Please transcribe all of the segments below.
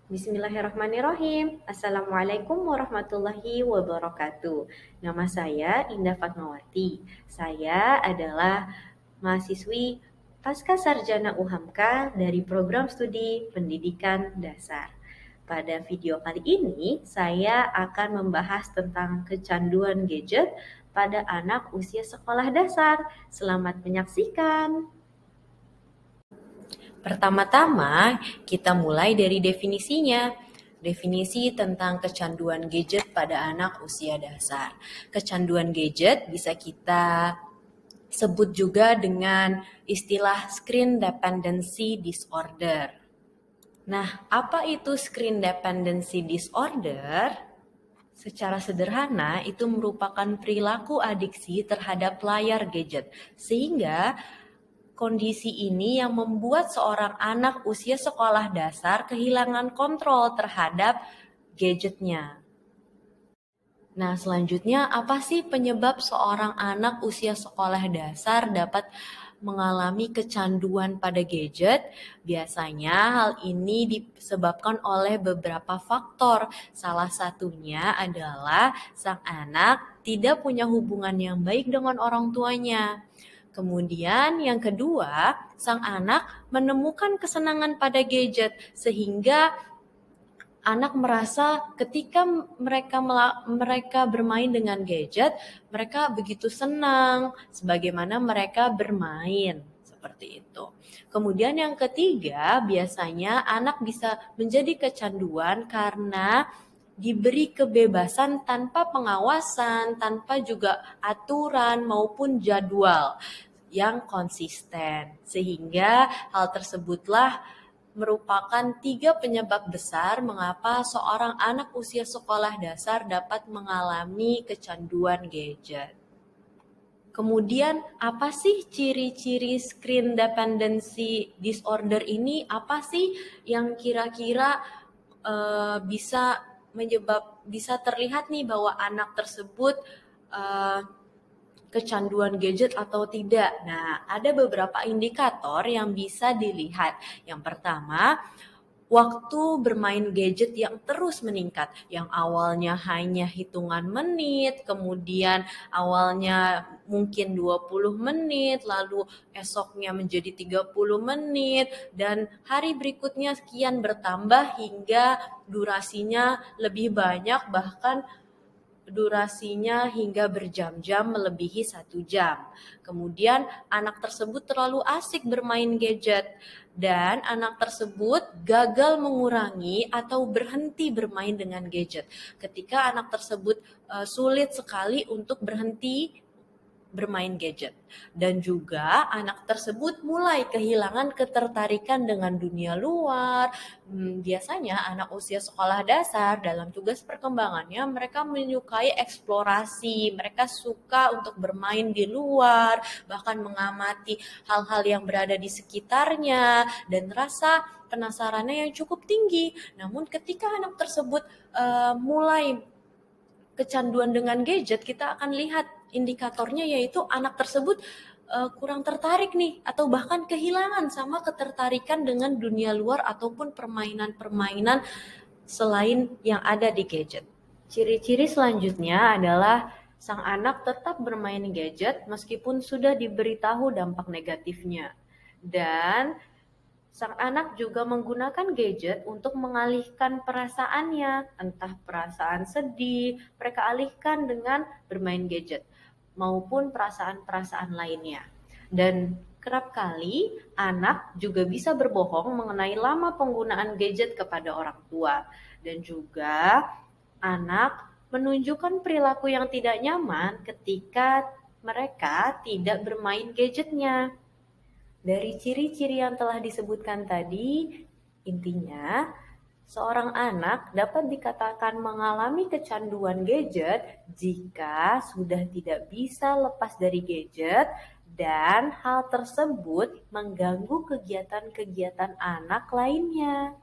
Bismillahirrahmanirrahim. Assalamualaikum warahmatullahi wabarakatuh. Nama saya Indah Fatmawati. Saya adalah mahasiswi Pasca Sarjana UHAMKA dari Program Studi Pendidikan Dasar. Pada video kali ini, saya akan membahas tentang kecanduan gadget pada anak usia sekolah dasar. Selamat menyaksikan. Pertama-tama, kita mulai dari definisinya. Definisi tentang kecanduan gadget pada anak usia dasar. Kecanduan gadget bisa kita sebut juga dengan istilah screen dependency disorder. Nah, apa itu screen dependency disorder? Secara sederhana, itu merupakan perilaku adiksi terhadap layar gadget, sehingga kondisi ini yang membuat seorang anak usia sekolah dasar kehilangan kontrol terhadap gadgetnya. Nah, selanjutnya apa sih penyebab seorang anak usia sekolah dasar dapat mengalami kecanduan pada gadget? Biasanya hal ini disebabkan oleh beberapa faktor. Salah satunya adalah sang anak tidak punya hubungan yang baik dengan orang tuanya. Kemudian yang kedua, sang anak menemukan kesenangan pada gadget sehingga anak merasa ketika mereka bermain dengan gadget, mereka begitu senang sebagaimana mereka bermain seperti itu. Kemudian yang ketiga, biasanya anak bisa menjadi kecanduan karena diberi kebebasan tanpa pengawasan, tanpa juga aturan maupun jadwal yang konsisten. Sehingga hal tersebutlah merupakan 3 penyebab besar mengapa seorang anak usia sekolah dasar dapat mengalami kecanduan gadget. Kemudian apa sih ciri-ciri screen dependency disorder ini? Apa sih yang kira-kira bisa terlihat nih bahwa anak tersebut kecanduan gadget atau tidak. Nah, ada beberapa indikator yang bisa dilihat. Yang pertama, waktu bermain gadget yang terus meningkat, yang awalnya hanya hitungan menit, kemudian awalnya mungkin 20 menit, lalu esoknya menjadi 30 menit, dan hari berikutnya sekian bertambah hingga durasinya lebih banyak, bahkan durasinya hingga berjam-jam melebihi 1 jam. Kemudian anak tersebut terlalu asik bermain gadget dan anak tersebut gagal mengurangi atau berhenti bermain dengan gadget. Ketika anak tersebut sulit sekali untuk berhenti bermain gadget, dan juga anak tersebut mulai kehilangan ketertarikan dengan dunia luar. Biasanya anak usia sekolah dasar dalam tugas perkembangannya mereka menyukai eksplorasi, mereka suka untuk bermain di luar, bahkan mengamati hal-hal yang berada di sekitarnya dan rasa penasarannya yang cukup tinggi. Namun ketika anak tersebut mulai kecanduan dengan gadget, kita akan lihat indikatornya yaitu anak tersebut kurang tertarik nih, atau bahkan kehilangan sama ketertarikan dengan dunia luar ataupun permainan-permainan selain yang ada di gadget. Ciri-ciri selanjutnya adalah sang anak tetap bermain gadget meskipun sudah diberitahu dampak negatifnya. Dan sang anak juga menggunakan gadget untuk mengalihkan perasaannya, entah perasaan sedih, mereka alihkan dengan bermain gadget, maupun perasaan-perasaan lainnya. Dan kerap kali anak juga bisa berbohong mengenai lama penggunaan gadget kepada orang tua. Dan juga anak menunjukkan perilaku yang tidak nyaman ketika mereka tidak bermain gadgetnya. Dari ciri-ciri yang telah disebutkan tadi, intinya seorang anak dapat dikatakan mengalami kecanduan gadget jika sudah tidak bisa lepas dari gadget dan hal tersebut mengganggu kegiatan-kegiatan anak lainnya.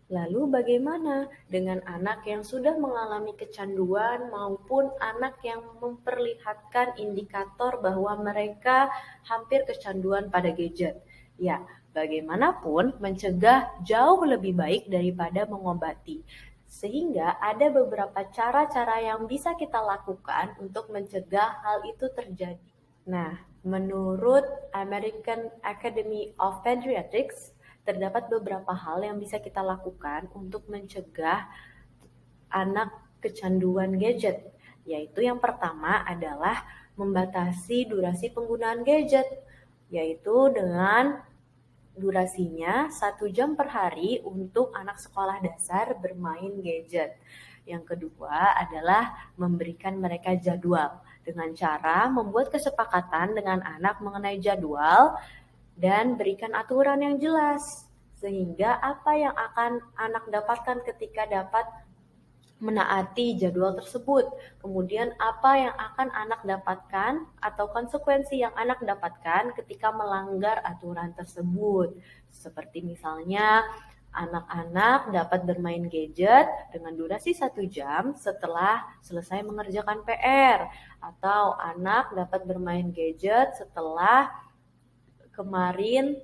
Lalu bagaimana dengan anak yang sudah mengalami kecanduan maupun anak yang memperlihatkan indikator bahwa mereka hampir kecanduan pada gadget? Ya, Bagaimanapun, mencegah jauh lebih baik daripada mengobati. Sehingga ada beberapa cara-cara yang bisa kita lakukan untuk mencegah hal itu terjadi. Nah, menurut American Academy of Pediatrics, terdapat beberapa hal yang bisa kita lakukan untuk mencegah anak kecanduan gadget, yaitu yang pertama adalah membatasi durasi penggunaan gadget, yaitu dengan durasinya 1 jam per hari untuk anak sekolah dasar bermain gadget. Yang kedua adalah memberikan mereka jadwal dengan cara membuat kesepakatan dengan anak mengenai jadwal dan berikan aturan yang jelas sehingga apa yang akan anak dapatkan ketika dapat menaati jadwal tersebut. Kemudian apa yang akan anak dapatkan atau konsekuensi yang anak dapatkan ketika melanggar aturan tersebut. Seperti misalnya anak-anak dapat bermain gadget dengan durasi 1 jam setelah selesai mengerjakan PR. Atau anak dapat bermain gadget setelah kemarin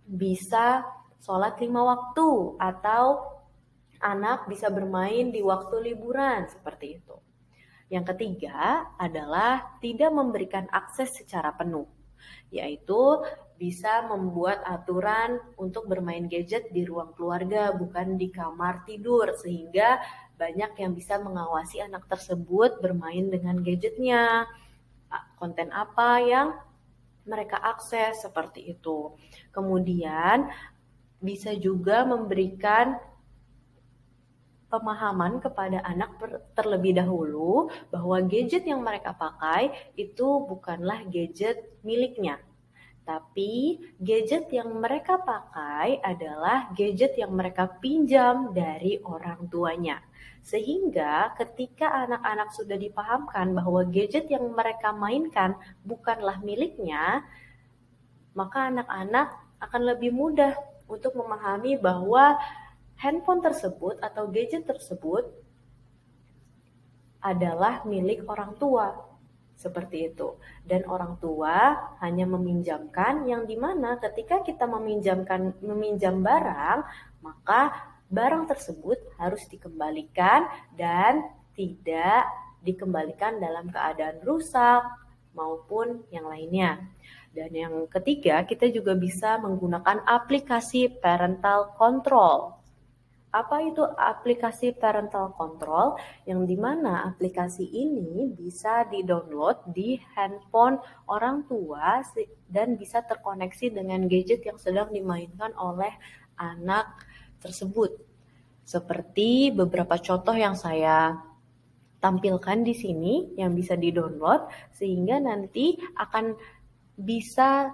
bisa sholat 5 waktu atau anak bisa bermain di waktu liburan, seperti itu. Yang ketiga adalah tidak memberikan akses secara penuh, yaitu bisa membuat aturan untuk bermain gadget di ruang keluarga, bukan di kamar tidur, sehingga banyak yang bisa mengawasi anak tersebut bermain dengan gadgetnya, konten apa yang mereka akses, seperti itu. Kemudian bisa juga memberikan pemahaman kepada anak terlebih dahulu bahwa gadget yang mereka pakai itu bukanlah gadget miliknya. Tapi gadget yang mereka pakai adalah gadget yang mereka pinjam dari orang tuanya. Sehingga ketika anak-anak sudah dipahamkan bahwa gadget yang mereka mainkan bukanlah miliknya, maka anak-anak akan lebih mudah untuk memahami bahwa handphone tersebut atau gadget tersebut adalah milik orang tua, seperti itu. Dan orang tua hanya meminjamkan yang dimana ketika kita meminjam barang, maka barang tersebut harus dikembalikan dan tidak dikembalikan dalam keadaan rusak maupun yang lainnya. Dan yang ketiga, kita juga bisa menggunakan aplikasi parental control. Apa itu aplikasi parental control? Yang dimana aplikasi ini bisa di-download di handphone orang tua dan bisa terkoneksi dengan gadget yang sedang dimainkan oleh anak tersebut. Seperti beberapa contoh yang saya tampilkan di sini yang bisa di-download, sehingga nanti akan bisa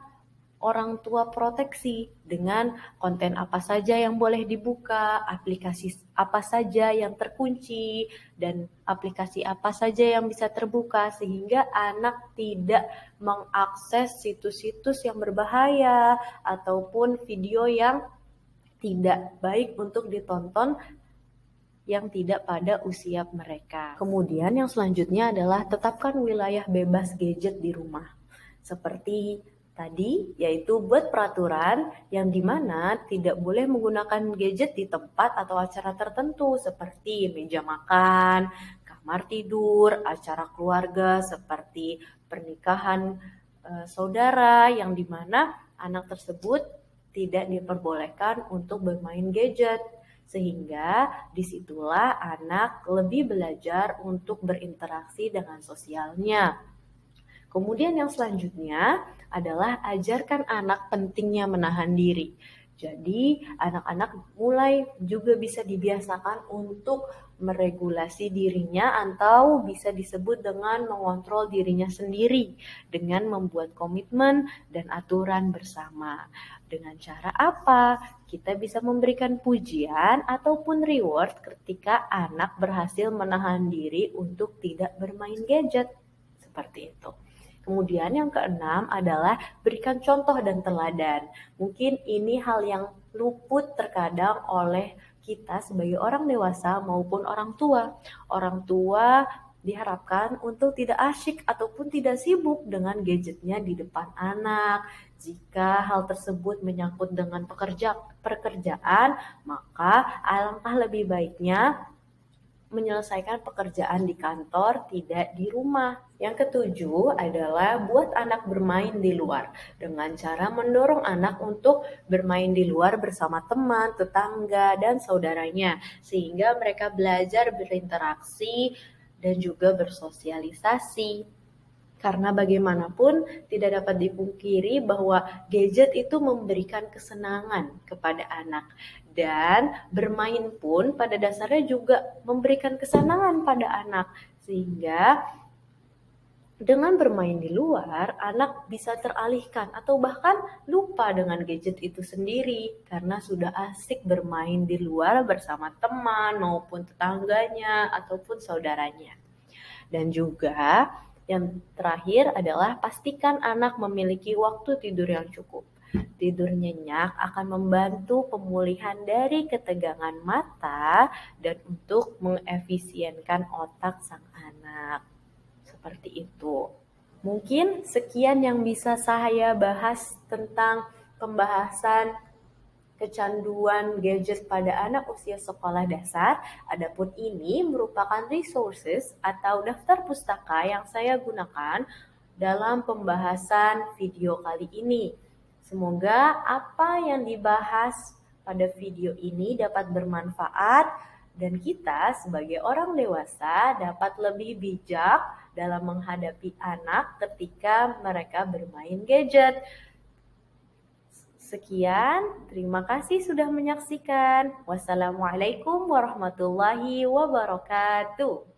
orang tua proteksi dengan konten apa saja yang boleh dibuka, aplikasi apa saja yang terkunci, dan aplikasi apa saja yang bisa terbuka, sehingga anak tidak mengakses situs-situs yang berbahaya ataupun video yang tidak baik untuk ditonton yang tidak pada usia mereka. Kemudian yang selanjutnya adalah tetapkan wilayah bebas gadget di rumah. Seperti tadi, yaitu buat peraturan yang dimana tidak boleh menggunakan gadget di tempat atau acara tertentu seperti meja makan, kamar tidur, acara keluarga seperti pernikahan saudara yang dimana anak tersebut tidak diperbolehkan untuk bermain gadget. Sehingga disitulah anak lebih belajar untuk berinteraksi dengan sosialnya. Kemudian yang selanjutnya adalah ajarkan anak pentingnya menahan diri. Jadi anak-anak mulai juga bisa dibiasakan untuk meregulasi dirinya atau bisa disebut dengan mengontrol dirinya sendiri dengan membuat komitmen dan aturan bersama. Dengan cara apa? Kita bisa memberikan pujian ataupun reward ketika anak berhasil menahan diri untuk tidak bermain gadget. Seperti itu. Kemudian yang keenam adalah berikan contoh dan teladan. Mungkin ini hal yang luput terkadang oleh kita sebagai orang dewasa maupun orang tua. Orang tua diharapkan untuk tidak asyik ataupun tidak sibuk dengan gadgetnya di depan anak, Jika hal tersebut menyangkut dengan pekerjaan, maka alangkah lebih baiknya menyelesaikan pekerjaan di kantor, tidak di rumah. Yang ketujuh adalah buat anak bermain di luar dengan cara mendorong anak untuk bermain di luar bersama teman, tetangga, dan saudaranya sehingga mereka belajar berinteraksi dan juga bersosialisasi. Karena bagaimanapun tidak dapat dipungkiri bahwa gadget itu memberikan kesenangan kepada anak. Dan bermain pun pada dasarnya juga memberikan kesenangan pada anak. Sehingga dengan bermain di luar, anak bisa teralihkan atau bahkan lupa dengan gadget itu sendiri karena sudah asik bermain di luar bersama teman maupun tetangganya ataupun saudaranya. Dan juga yang terakhir adalah pastikan anak memiliki waktu tidur yang cukup. Tidur nyenyak akan membantu pemulihan dari ketegangan mata dan untuk mengefisienkan otak sang anak. Seperti itu. Mungkin sekian yang bisa saya bahas tentang pembahasan kecanduan gadget pada anak usia sekolah dasar. Adapun ini merupakan resources atau daftar pustaka yang saya gunakan dalam pembahasan video kali ini. Semoga apa yang dibahas pada video ini dapat bermanfaat dan kita sebagai orang dewasa dapat lebih bijak dalam menghadapi anak ketika mereka bermain gadget. Sekian, terima kasih sudah menyaksikan. Wassalamualaikum warahmatullahi wabarakatuh.